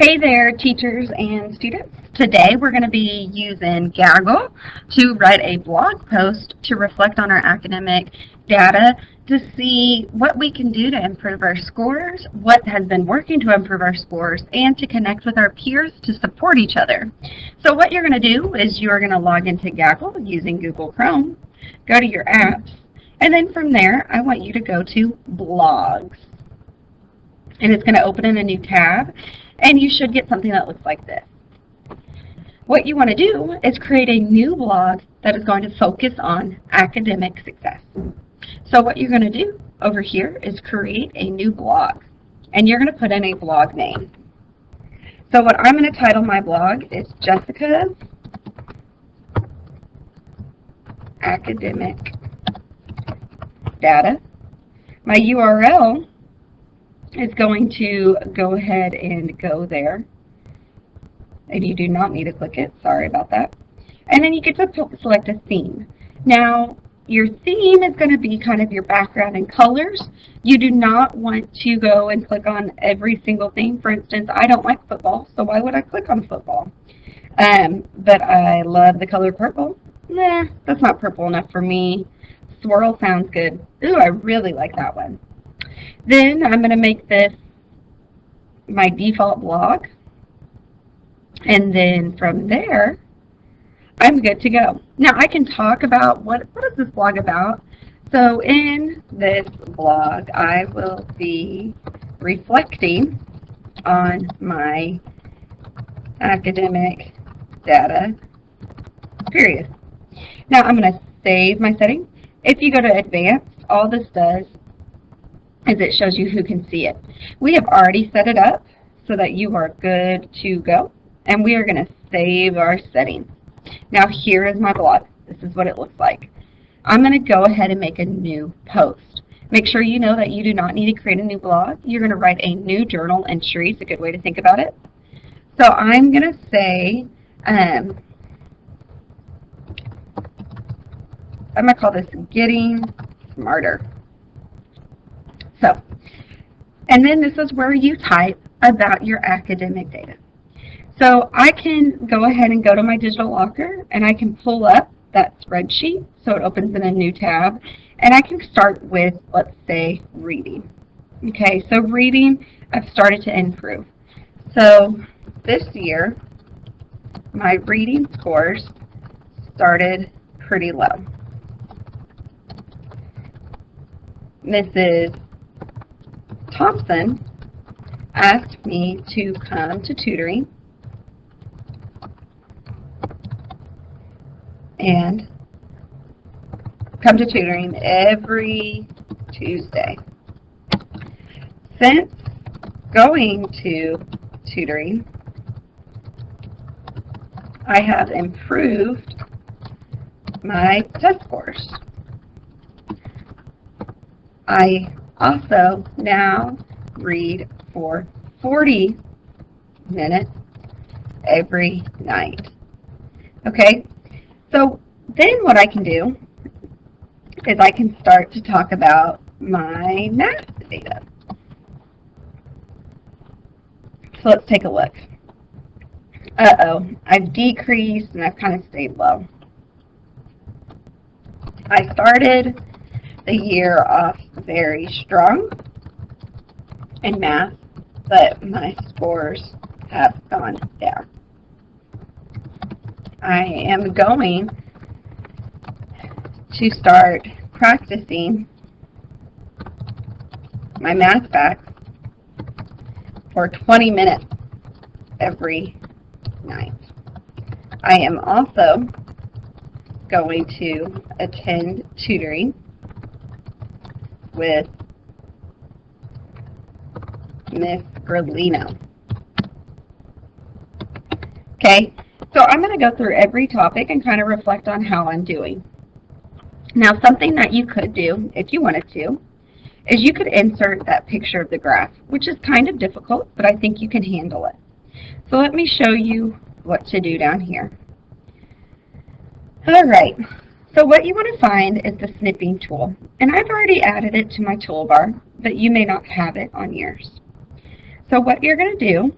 Hey there, teachers and students. Today we're going to be using Gaggle to write a blog post to reflect on our academic data to see what we can do to improve our scores, what has been working to improve our scores, and to connect with our peers to support each other. So what you're going to do is you're going to log into Gaggle using Google Chrome, go to your apps, and then from there I want you to go to blogs. And it's going to open in a new tab, and you should get something that looks like this. What you want to do is create a new blog that is going to focus on academic success. So what you're going to do over here is create a new blog, and you're going to put in a blog name. So what I'm going to title my blog is Jessica's Academic Data. My URL is going to go ahead and go there, and you do not need to click it, sorry about that. And then you get to select a theme. Now your theme is going to be kind of your background and colors. You do not want to go and click on every single thing. For instance, I don't like football, so why would I click on football? But I love the color purple. Nah, that's not purple enough for me. Swirl sounds good. Ooh, I really like that one. Then I'm going to make this my default blog, and then from there I'm good to go. Now I can talk about what is this blog about. So in this blog I will be reflecting on my academic data, period. Now I'm going to save my settings. If you go to advanced, all this does is it shows you who can see it. We have already set it up so that you are good to go, and we are going to save our settings. Now here is my blog. This is what it looks like. I'm going to go ahead and make a new post. Make sure you know that you do not need to create a new blog. You're going to write a new journal entry. It's a good way to think about it. So I'm going to say, I'm going to call this Getting Smarter. So, and then this is where you type about your academic data. So I can go ahead and go to my digital locker, and I can pull up that spreadsheet so it opens in a new tab, and I can start with, let's say, reading. Okay, so reading, I've started to improve. So this year my reading scores started pretty low. Mrs. Thompson asked me to come to tutoring every Tuesday. Since going to tutoring, I have improved my test scores. I also now read for 40 minutes every night. Okay, so then what I can do is I can start to talk about my math data. So let's take a look. Uh-oh, I've decreased and I've kind of stayed low. I started the year off very strong in math, but my scores have gone down. I am going to start practicing my math facts for 20 minutes every night. I am also going to attend tutoring with Miss Grillino. Okay, so I'm going to go through every topic and kind of reflect on how I'm doing. Now, something that you could do, if you wanted to, is you could insert that picture of the graph, which is kind of difficult, but I think you can handle it. So let me show you what to do down here. All right, so what you want to find is the snipping tool, and I've already added it to my toolbar, but you may not have it on yours. So what you're going to do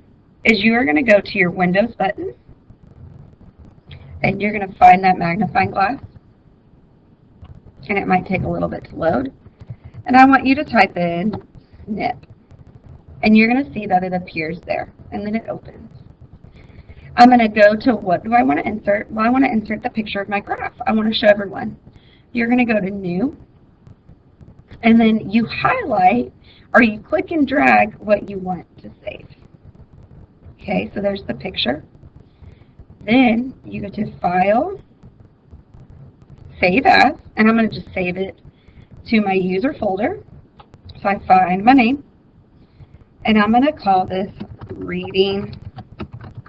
is you are going to go to your Windows button, and you're going to find that magnifying glass, and it might take a little bit to load. And I want you to type in snip, and you're going to see that it appears there, and then it opens. I'm going to go to what do I want to insert? Well, I want to insert the picture of my graph. I want to show everyone. You're going to go to New, and then you highlight or you click and drag what you want to save. Okay, so there's the picture. Then you go to File, Save As, and I'm going to just save it to my user folder. So I find my name, and I'm going to call this Reading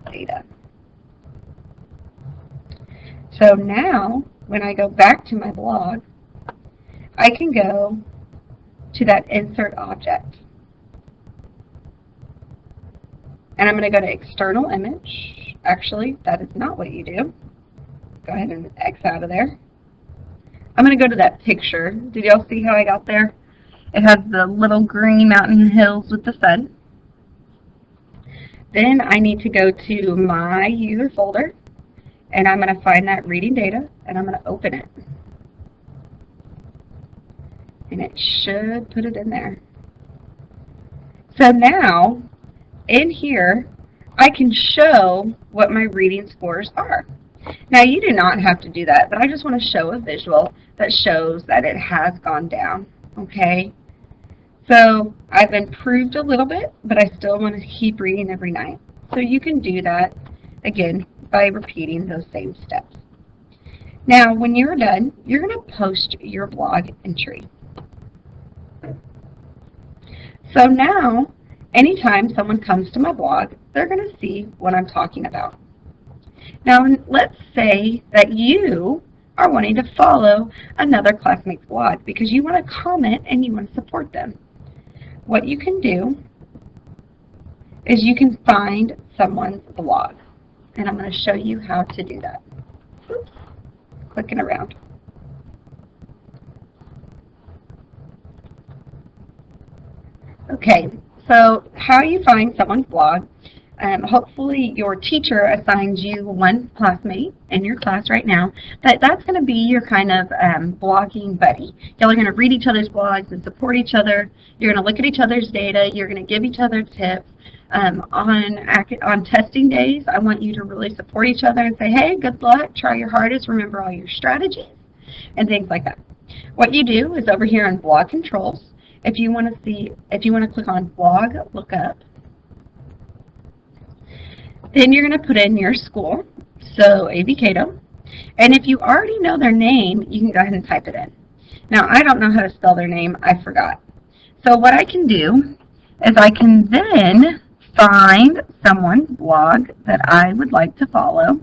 Data. So now, when I go back to my blog, I can go to that Insert Object. And I'm going to go to External Image. Actually, that is not what you do. Go ahead and X out of there. I'm going to go to that picture. Did y'all see how I got there? It has the little green mountain hills with the sun. Then I need to go to my user folder, and I'm going to find that Reading Data, and I'm going to open it. And it should put it in there. So now, in here, I can show what my reading scores are. Now, you do not have to do that, but I just want to show a visual that shows that it has gone down, okay? So I've improved a little bit, but I still want to keep reading every night. So you can do that, again, by repeating those same steps. Now, when you're done, you're going to post your blog entry. So now, anytime someone comes to my blog, they're going to see what I'm talking about. Now, let's say that you are wanting to follow another classmate's blog because you want to comment and you want to support them. What you can do is you can find someone's blog, and I'm going to show you how to do that. Oops, clicking around. Okay, so how you find someone's blog, hopefully your teacher assigns you one classmate in your class right now, but that's going to be your kind of blogging buddy. Y'all are going to read each other's blogs and support each other. You're going to look at each other's data. You're going to give each other tips. On testing days, I want you to really support each other and say, hey, good luck, try your hardest, remember all your strategies, and things like that. What you do is over here on Blog Controls, if you want to click on Blog Lookup, then you're going to put in your school, so A.V. Cato, and if you already know their name, you can go ahead and type it in. Now, I don't know how to spell their name, I forgot. So what I can do is I can then find someone's blog that I would like to follow,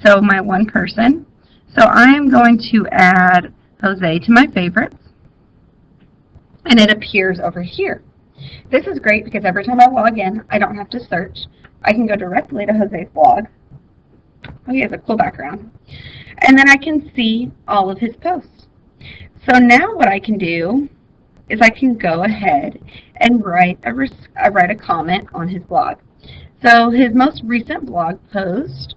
so my one person. So I am going to add Jose to my favorites, and it appears over here. This is great because every time I log in, I don't have to search. I can go directly to Jose's blog. Oh, he has a cool background. And then I can see all of his posts. So now what I can do is I can go ahead and write a comment on his blog. So his most recent blog post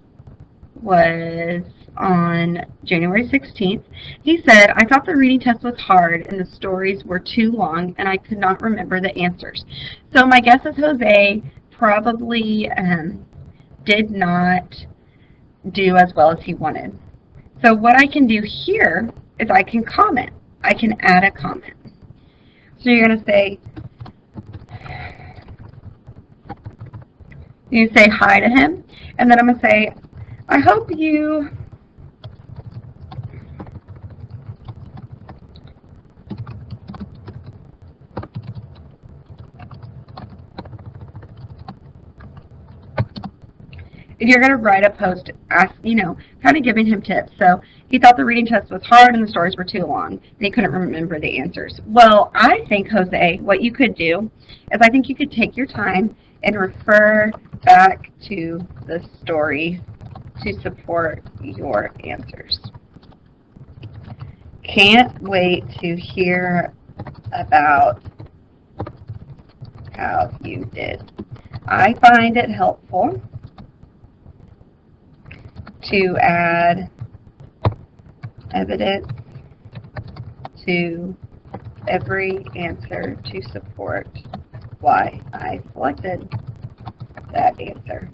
was on January 16th. He said, I thought the reading test was hard and the stories were too long and I could not remember the answers. So my guess is Jose probably did not do as well as he wanted. So what I can do here is I can comment. I can add a comment. So you're going to say, you say hi to him, and then I'm going to say, I hope you you're going to write a post, kind of giving him tips. So he thought the reading test was hard and the stories were too long, and he couldn't remember the answers. Well, I think, Jose, what you could do is I think you could take your time and refer back to the story to support your answers. Can't wait to hear about how you did. I find it helpful to add evidence to every answer to support why I selected that answer.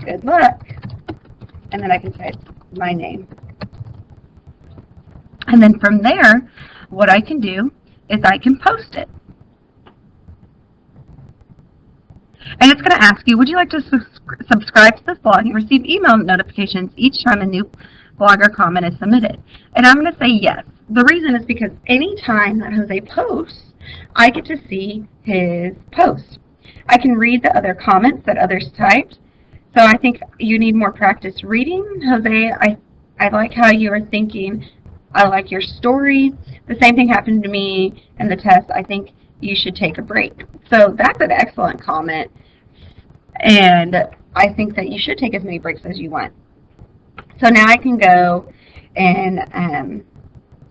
Good luck. And then I can type my name. And then from there, what I can do is I can post it. And it's going to ask you, would you like to subscribe to this blog and receive email notifications each time a new blog or comment is submitted? And I'm going to say yes. The reason is because anytime that Jose posts, I get to see his post. I can read the other comments that others typed. So I think you need more practice reading. Jose, I like how you are thinking. I like your story. The same thing happened to me in the test. I think you should take a break. So that's an excellent comment. And I think that you should take as many breaks as you want. So now I can go and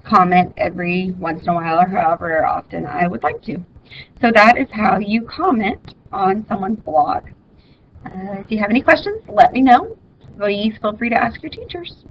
comment every once in a while or however often I would like to. So that is how you comment on someone's blog. If you have any questions, let me know. Please feel free to ask your teachers.